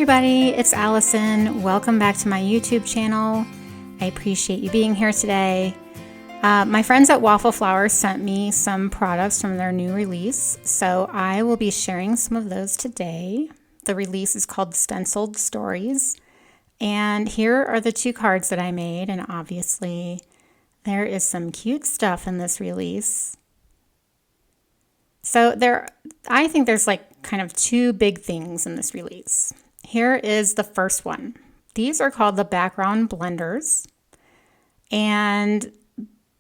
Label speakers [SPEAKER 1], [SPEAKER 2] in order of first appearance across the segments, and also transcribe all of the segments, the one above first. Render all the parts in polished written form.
[SPEAKER 1] everybody, it's Allison. Welcome back to my YouTube channel. I appreciate you being here today. My friends at Waffle Flower sent me some products from their new release, so I will be sharing some of those today. The release is called Stenciled Stories, and here are the two cards that I made, and obviously there is some cute stuff in this release. So I think there's like kind of two big things in this release. Here is the first one. These are called the background blenders, and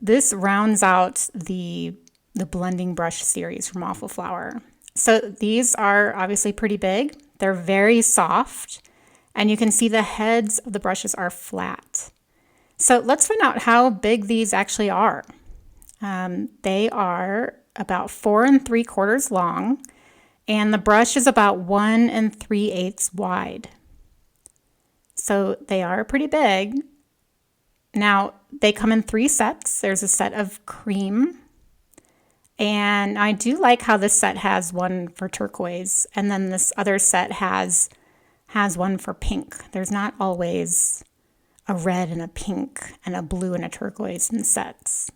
[SPEAKER 1] this rounds out the blending brush series from Waffle Flower. So these are obviously pretty big. They're very soft, and you can see the heads of the brushes are flat. So let's find out how big these actually are. They are about 4 3/4 long, and the brush is about 1 3/8 wide. So they are pretty big. Now they come in 3 sets. There's a set of cream, and I do like how this set has one for turquoise, and then this other set has one for pink. There's not always a red and a pink and a blue and a turquoise in sets.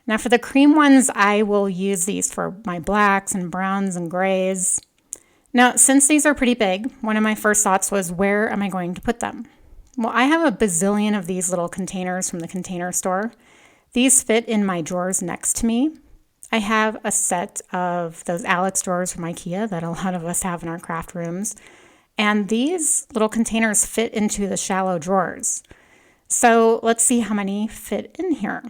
[SPEAKER 1] Now for the cream ones, I will use these for my blacks and browns and grays. Now, since these are pretty big, one of my first thoughts was, where am I going to put them? Well, I have a bazillion of these little containers from the Container Store. These fit in my drawers next to me. I have a set of those Alex drawers from IKEA that a lot of us have in our craft rooms. And these little containers fit into the shallow drawers. So let's see how many fit in here.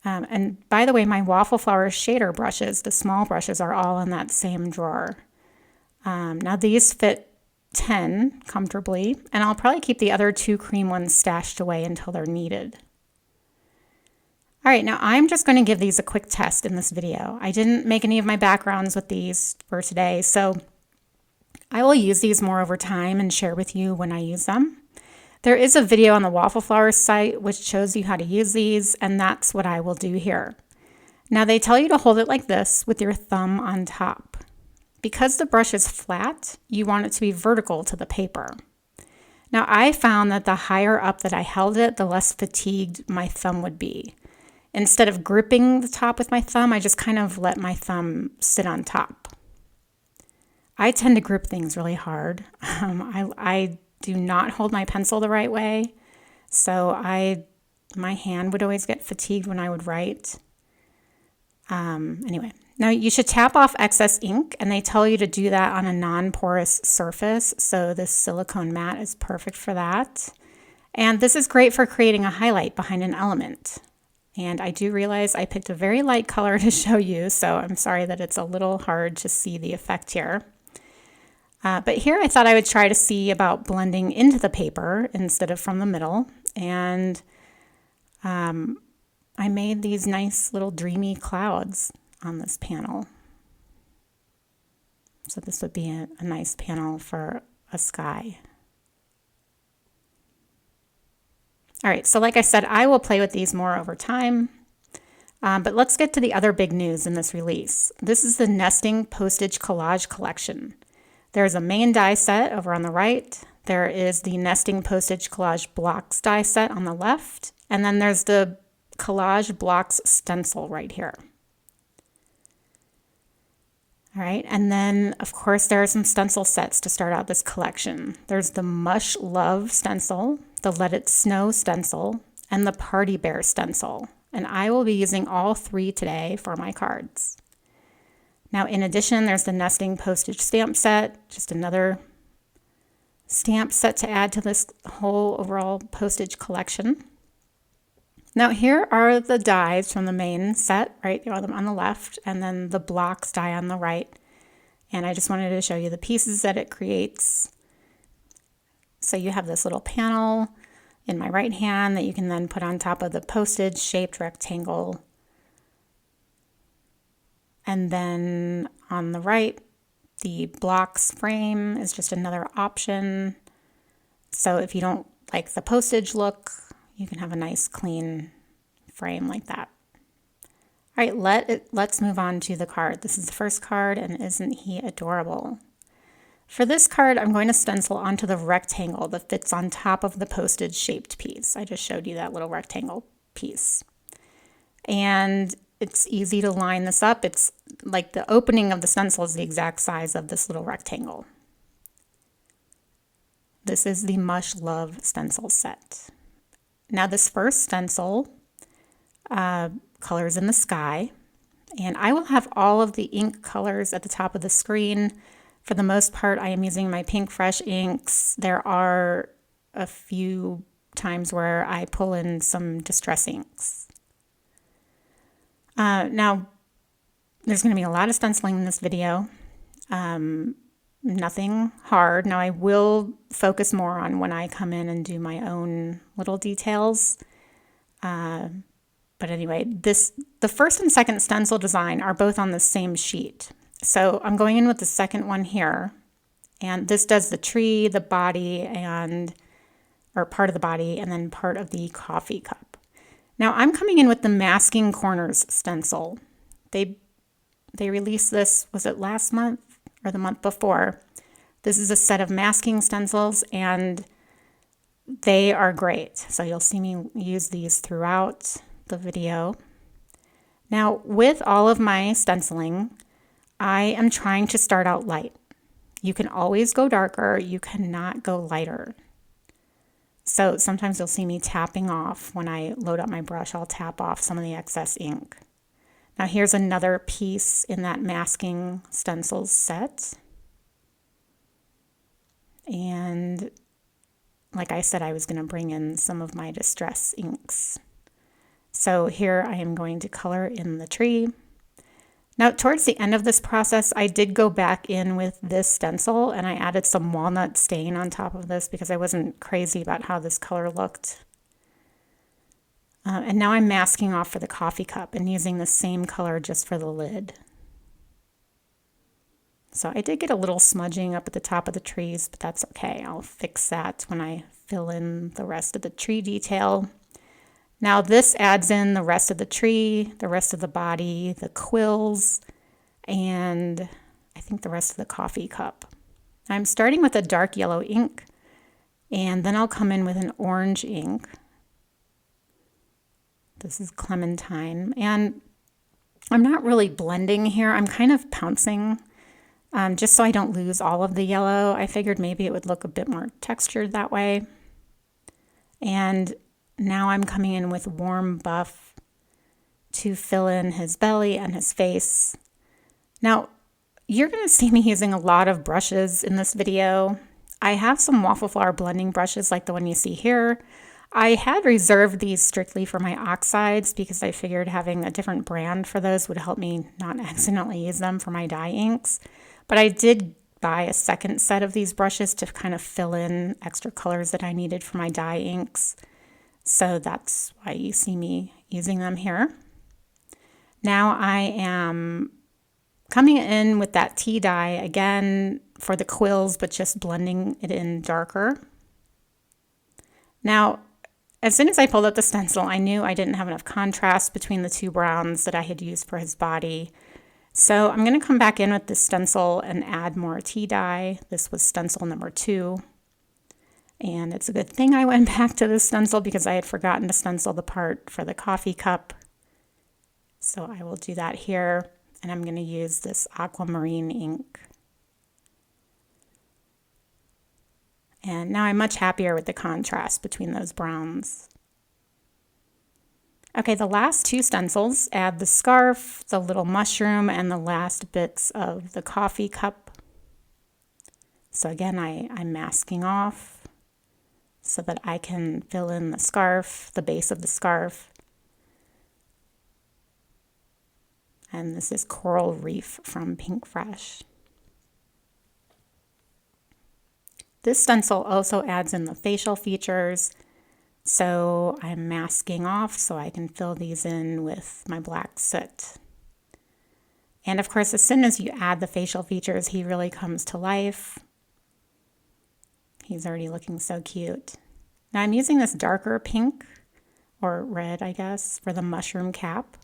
[SPEAKER 1] And by the way, my Waffle Flower shader brushes, the small brushes, are all in that same drawer. Now these fit 10 comfortably, and I'll probably keep the other 2 cream ones stashed away until they're needed. All right, now I'm just going to give these a quick test in this video. I didn't make any of my backgrounds with these for today, so I will use these more over time and share with you when I use them. There is a video on the Waffle Flower site which shows you how to use these, and that's what I will do here. Now they tell you to hold it like this with your thumb on top. Because the brush is flat, you want it to be vertical to the paper. Now I found that the higher up that I held it, the less fatigued my thumb would be. Instead of gripping the top with my thumb, I just kind of let my thumb sit on top. I tend to grip things really hard. I do not hold my pencil the right way, so my hand would always get fatigued when I would write. Anyway, now you should tap off excess ink, and they tell you to do that on a non-porous surface, so this silicone mat is perfect for that. And this is great for creating a highlight behind an element. And I do realize I picked a very light color to show you, so I'm sorry that it's a little hard to see the effect here. But here I thought I would try to see about blending into the paper instead of from the middle. And I made these nice little dreamy clouds on this panel. So this would be a nice panel for a sky. All right, so like I said, I will play with these more over time. But let's get to the other big news in this release. This is the Nesting Postage Collage collection. There's a main die set over on the right. There is the Nesting Postage Collage Blocks die set on the left. And then there's the Collage Blocks stencil right here. All right, and then of course there are some stencil sets to start out this collection. There's the Mush Love stencil, the Let It Snow stencil, and the Party Bear stencil. And I will be using all 3 today for my cards. Now, in addition, there's the Nesting Postage stamp set, just another stamp set to add to this whole overall postage collection. Now, here are the dies from the main set, right? You have them on the left, and then the blocks die on the right. And I just wanted to show you the pieces that it creates. So you have this little panel in my right hand that you can then put on top of the postage shaped rectangle. And then on the right, the blocks frame is just another option. So if you don't like the postage look, you can have a nice clean frame like that. All right, let's move on to the card. This is the first card, and isn't he adorable? For this card, I'm going to stencil onto the rectangle that fits on top of the postage shaped piece. I just showed you that little rectangle piece. And it's easy to line this up. It's like the opening of the stencil is the exact size of this little rectangle. This is the Mush Love stencil set. Now this first stencil, Colors in the Sky, and I will have all of the ink colors at the top of the screen. For the most part, I am using my Pink Fresh inks. There are a few times where I pull in some distress inks. Now, there's going to be a lot of stenciling in this video. Nothing hard. Now, I will focus more on when I come in and do my own little details. But anyway, the first and second stencil design are both on the same sheet. So I'm going in with the second one here, and this does the tree, the body, or part of the body, and then part of the coffee cup. Now I'm coming in with the Masking Corners stencil. They released this, was it last month or the month before? This is a set of masking stencils, and they are great. So you'll see me use these throughout the video. Now with all of my stenciling, I am trying to start out light. You can always go darker, you cannot go lighter. So sometimes you'll see me tapping off. When I load up my brush, I'll tap off some of the excess ink. Now here's another piece in that masking stencils set. And like I said, I was going to bring in some of my distress inks. So here I am going to color in the tree. Now, towards the end of this process, I did go back in with this stencil and I added some walnut stain on top of this because I wasn't crazy about how this color looked. And now I'm masking off for the coffee cup and using the same color just for the lid. So I did get a little smudging up at the top of the trees, but that's okay. I'll fix that when I fill in the rest of the tree detail. Now this adds in the rest of the tree, the rest of the body, the quills, and I think the rest of the coffee cup. I'm starting with a dark yellow ink, and then I'll come in with an orange ink. This is Clementine, and I'm not really blending here. I'm kind of pouncing just so I don't lose all of the yellow. I figured maybe it would look a bit more textured that way. And now I'm coming in with Warm Buff to fill in his belly and his face. Now, you're going to see me using a lot of brushes in this video. I have some Waffle Flower blending brushes like the one you see here. I had reserved these strictly for my oxides because I figured having a different brand for those would help me not accidentally use them for my dye inks. But I did buy a second set of these brushes to kind of fill in extra colors that I needed for my dye inks. So that's why you see me using them here. Now I am coming in with that tea dye again for the quills, but just blending it in darker. Now, as soon as I pulled out the stencil, I knew I didn't have enough contrast between the two browns that I had used for his body. So I'm going to come back in with this stencil and add more tea dye. This was stencil number 2. And it's a good thing I went back to this stencil because I had forgotten to stencil the part for the coffee cup. So I will do that here, and I'm going to use this aquamarine ink. And now I'm much happier with the contrast between those browns. Okay, the last 2 stencils add the scarf, the little mushroom, and the last bits of the coffee cup. So again, I'm masking off so that I can fill in the scarf, the base of the scarf. And this is Coral Reef from Pink Fresh. This stencil also adds in the facial features, so I'm masking off so I can fill these in with my black soot. And of course, as soon as you add the facial features, he really comes to life. He's already looking so cute. Now I'm using this darker pink, or red, I guess, for the mushroom cap.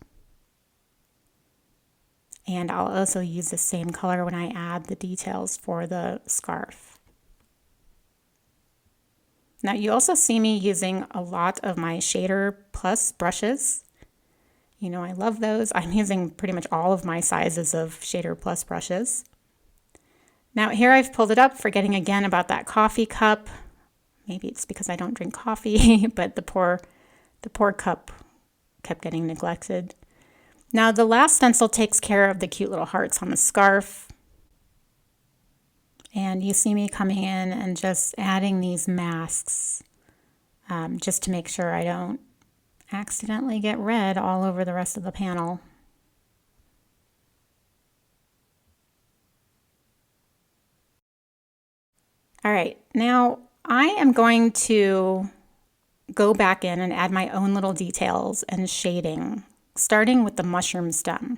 [SPEAKER 1] And I'll also use the same color when I add the details for the scarf. Now you also see me using a lot of my Shader Plus brushes. You know, I love those. I'm using pretty much all of my sizes of Shader Plus brushes. Now here I've pulled it up, forgetting again about that coffee cup. Maybe it's because I don't drink coffee, but the poor cup kept getting neglected. Now the last stencil takes care of the cute little hearts on the scarf. And you see me coming in and just adding these masks just to make sure I don't accidentally get red all over the rest of the panel. All right, now I am going to go back in and add my own little details and shading, starting with the mushroom stem.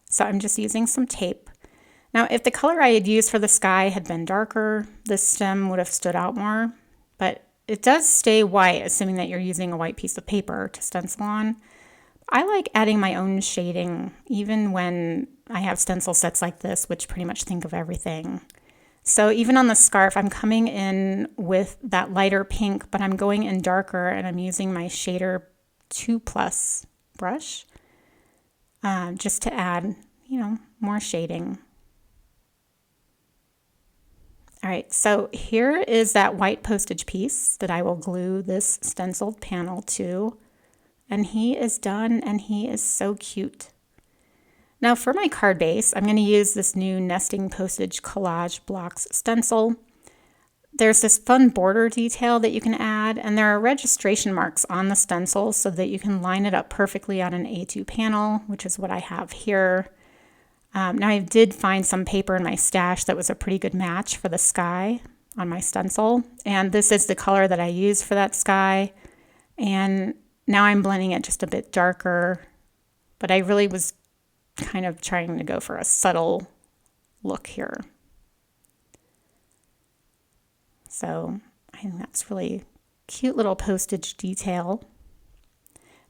[SPEAKER 1] So I'm just using some tape. Now, if the color I had used for the sky had been darker, this stem would have stood out more, but it does stay white, assuming that you're using a white piece of paper to stencil on. I like adding my own shading, even when I have stencil sets like this, which pretty much think of everything. So even on the scarf, I'm coming in with that lighter pink, but I'm going in darker, and I'm using my Shader 2+ brush just to add, you know, more shading. All right, so here is that white postage piece that I will glue this stenciled panel to, and he is done, and he is so cute. Now for my card base, I'm going to use this new Nesting Postage Collage Blocks stencil. There's this fun border detail that you can add, and there are registration marks on the stencil so that you can line it up perfectly on an A2 panel, which is what I have here. Now I did find some paper in my stash that was a pretty good match for the sky on my stencil, and this is the color that I used for that sky. And now I'm blending it just a bit darker, but I really was kind of trying to go for a subtle look here. So I think that's really cute little postage detail.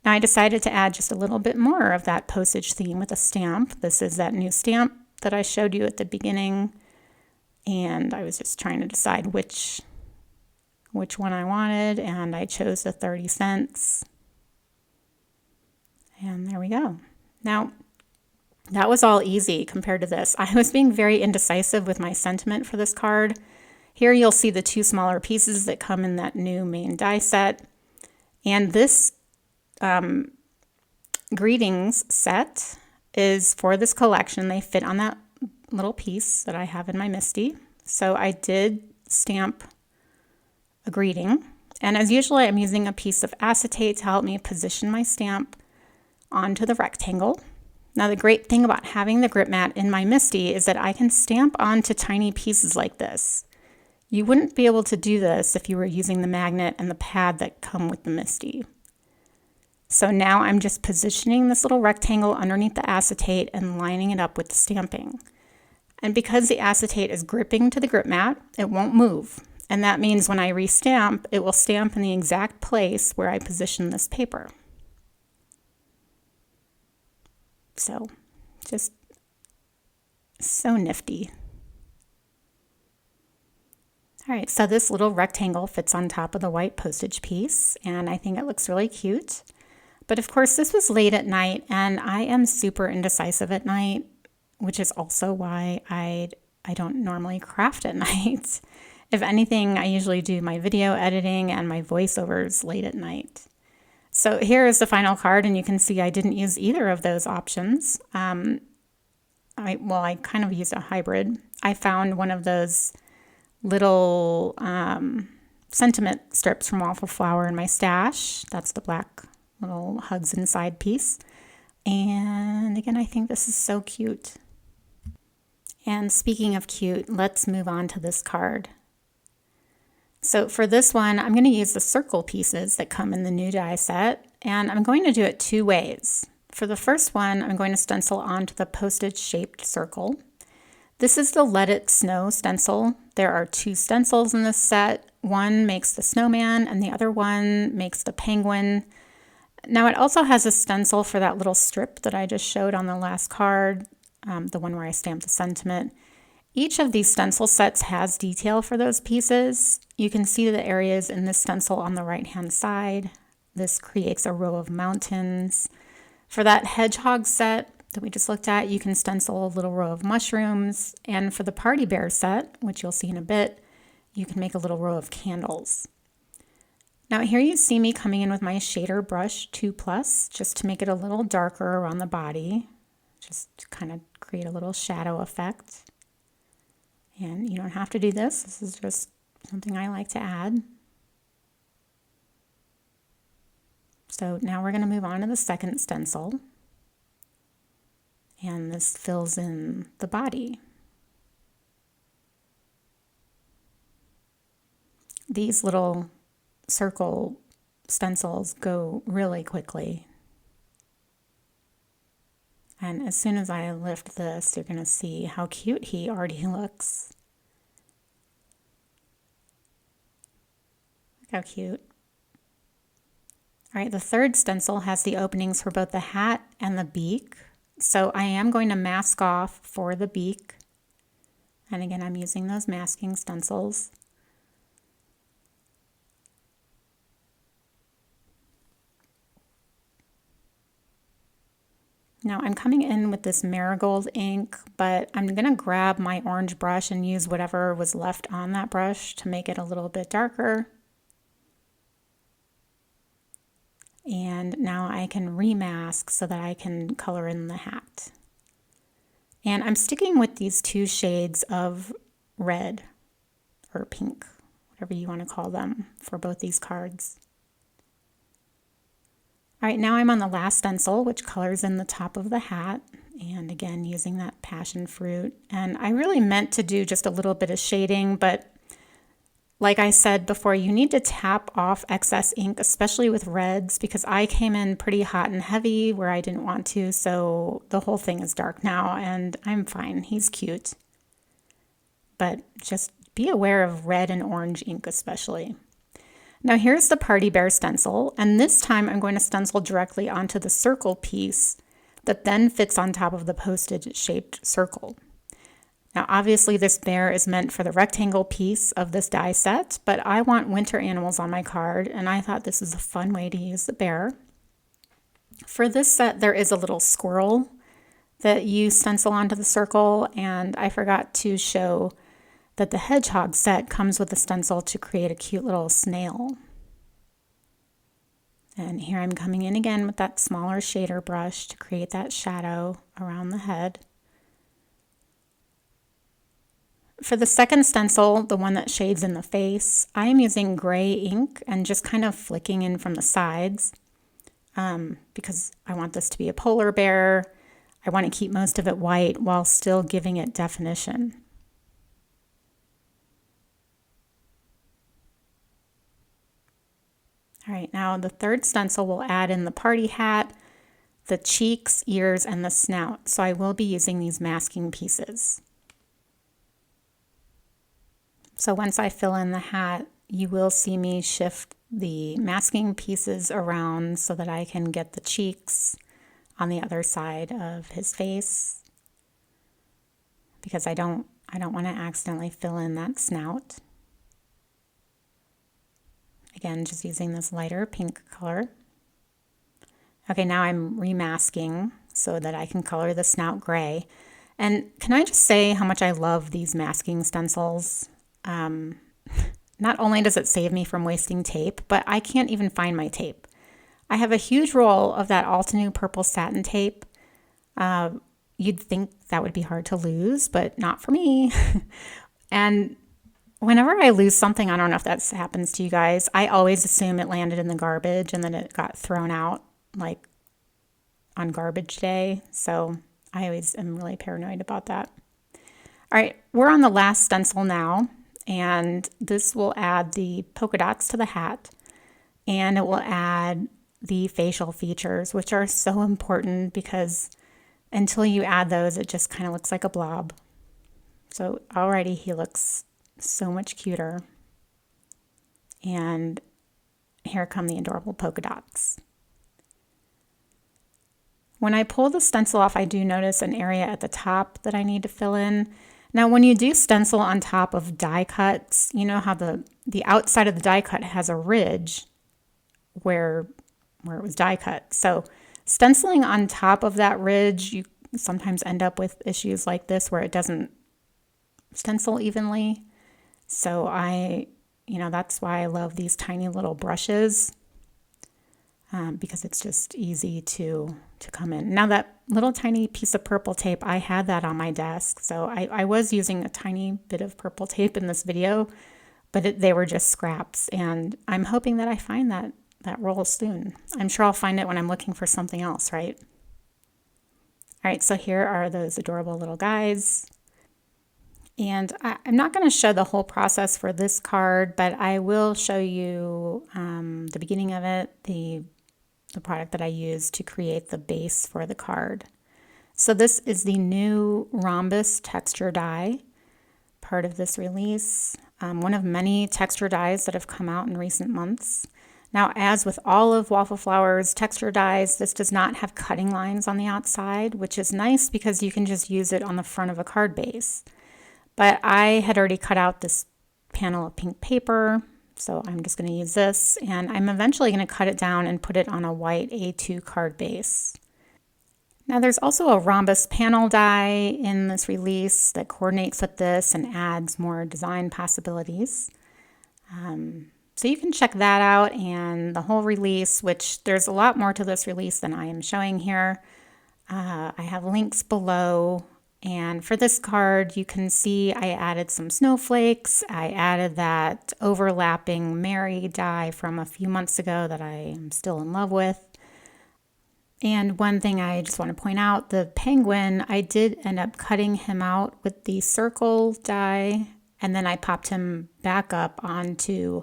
[SPEAKER 1] Now I decided to add just a little bit more of that postage theme with a stamp. This is that new stamp that I showed you at the beginning, and I was just trying to decide which one I wanted, and I chose the 30 cents. And there we go. Now that was all easy compared to this. I was being very indecisive with my sentiment for this card. Here you'll see the two smaller pieces that come in that new main die set, and this greetings set is for this collection. They fit on that little piece that I have in my MISTI. So I did stamp a greeting, and as usual I'm using a piece of acetate to help me position my stamp onto the rectangle. Now the great thing about having the grip mat in my MISTI is that I can stamp onto tiny pieces like this. You wouldn't be able to do this if you were using the magnet and the pad that come with the MISTI. So now I'm just positioning this little rectangle underneath the acetate and lining it up with the stamping. And because the acetate is gripping to the grip mat, it won't move. And that means when I restamp, it will stamp in the exact place where I position this paper. So just so nifty. All right, so this little rectangle fits on top of the white postage piece, and I think it looks really cute. But of course, this was late at night, and I am super indecisive at night, which is also why I don't normally craft at night. If anything, I usually do my video editing and my voiceovers late at night. So here is the final card, and you can see I didn't use either of those options. I kind of used a hybrid. I found one of those little sentiment strips from Waffle Flower in my stash. That's the black little hugs inside piece. And again, I think this is so cute. And speaking of cute, let's move on to this card. So for this one, I'm going to use the circle pieces that come in the new die set, and I'm going to do it two ways. For the first one, I'm going to stencil onto the postage shaped circle. This is the Let It Snow stencil. There are two stencils in this set. One makes the snowman and the other one makes the penguin. Now it also has a stencil for that little strip that I just showed on the last card. the one where I stamped the sentiment. Each of these stencil sets has detail for those pieces. You can see the areas in this stencil on the right-hand side. This creates a row of mountains. For that hedgehog set that we just looked at, you can stencil a little row of mushrooms. And for the party bear set, which you'll see in a bit, you can make a little row of candles. Now here you see me coming in with my shader brush 2+, just to make it a little darker around the body, just to kind of create a little shadow effect. And you don't have to do this. This is just something I like to add. So now we're going to move on to the second stencil. And this fills in the body. These little circle stencils go really quickly. And as soon as I lift this, you're going to see how cute he already looks. Look how cute. All right, the third stencil has the openings for both the hat and the beak. So I am going to mask off for the beak. And again, I'm using those masking stencils. Now I'm coming in with this marigold ink, but I'm going to grab my orange brush and use whatever was left on that brush to make it a little bit darker. And now I can remask so that I can color in the hat. And I'm sticking with these two shades of red or pink, whatever you want to call them, for both these cards. All right, now I'm on the last stencil, which colors in the top of the hat. And again, using that passion fruit. And I really meant to do just a little bit of shading, but like I said before, you need to tap off excess ink, especially with reds, because I came in pretty hot and heavy where I didn't want to. So the whole thing is dark now, and I'm fine. He's cute. But just be aware of red and orange ink especially. Now here's the party bear stencil, and this time I'm going to stencil directly onto the circle piece that then fits on top of the postage shaped circle. Now obviously this bear is meant for the rectangle piece of this die set, but I want winter animals on my card, and I thought this was a fun way to use the bear. For this set there is a little squirrel that you stencil onto the circle, and I forgot to show that the hedgehog set comes with a stencil to create a cute little snail. And here I'm coming in again with that smaller shader brush to create that shadow around the head. For the second stencil, the one that shades in the face, I am using gray ink and just kind of flicking in from the sides because I want this to be a polar bear. I want to keep most of it white while still giving it definition. All right, now the third stencil will add in the party hat, the cheeks, ears, and the snout. So I will be using these masking pieces. So once I fill in the hat, you will see me shift the masking pieces around so that I can get the cheeks on the other side of his face, because I don't want to accidentally fill in that snout. Again, just using this lighter pink color. Okay, now I'm remasking so that I can color the snout gray. And can I just say how much I love these masking stencils? Not only does it save me from wasting tape, but I can't even find my tape. I have a huge roll of that Altenew purple satin tape. You'd think that would be hard to lose, but not for me. And whenever I lose something, I don't know if that happens to you guys, I always assume it landed in the garbage and then it got thrown out like on garbage day. So I always am really paranoid about that. All right, we're on the last stencil now, and this will add the polka dots to the hat, and it will add the facial features, which are so important because until you add those, it just kind of looks like a blob. So already he looks so much cuter. And here come the adorable polka dots. When I pull the stencil off, I do notice an area at the top that I need to fill in. Now, when you do stencil on top of die cuts, you know how the outside of the die cut has a ridge where it was die cut. So stenciling on top of that ridge, you sometimes end up with issues like this where it doesn't stencil evenly. So that's why I love these tiny little brushes, because it's just easy to come in. Now that little tiny piece of purple tape, I had that on my desk. So I was using a tiny bit of purple tape in this video, but they were just scraps. And I'm hoping that I find that roll soon. I'm sure I'll find it when I'm looking for something else, right? All right, so here are those adorable little guys. And I'm not going to show the whole process for this card, but I will show you the beginning of it, the product that I used to create the base for the card. So this is the new Rhombus Texture Die, part of this release. One of many texture dies that have come out in recent months. Now, as with all of Waffle Flower's texture dies, this does not have cutting lines on the outside, which is nice because you can just use it on the front of a card base. But I had already cut out this panel of pink paper, so I'm just going to use this, and I'm eventually going to cut it down and put it on a white A2 card base. Now there's also a rhombus panel die in this release that coordinates with this and adds more design possibilities. So you can check that out, and the whole release, which there's a lot more to this release than I am showing here. I have links below. And for this card, you can see I added some snowflakes. I added that overlapping Mary die from a few months ago that I am still in love with. And one thing I just want to point out, the penguin, I did end up cutting him out with the circle die, and then I popped him back up onto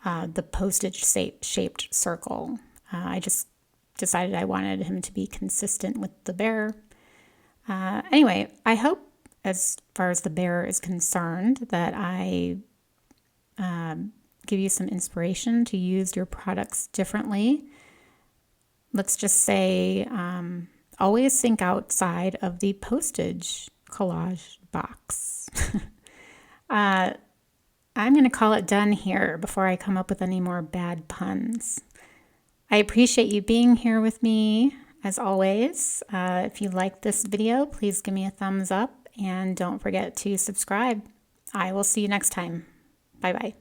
[SPEAKER 1] the postage shaped circle. I just decided I wanted him to be consistent with the bear. Anyway, I hope, as far as the bear is concerned, that I give you some inspiration to use your products differently. Let's just say always think outside of the postage collage box. I'm going to call it done here before I come up with any more bad puns. I appreciate you being here with me. As always, if you like this video, please give me a thumbs up and don't forget to subscribe. I will see you next time. Bye-bye.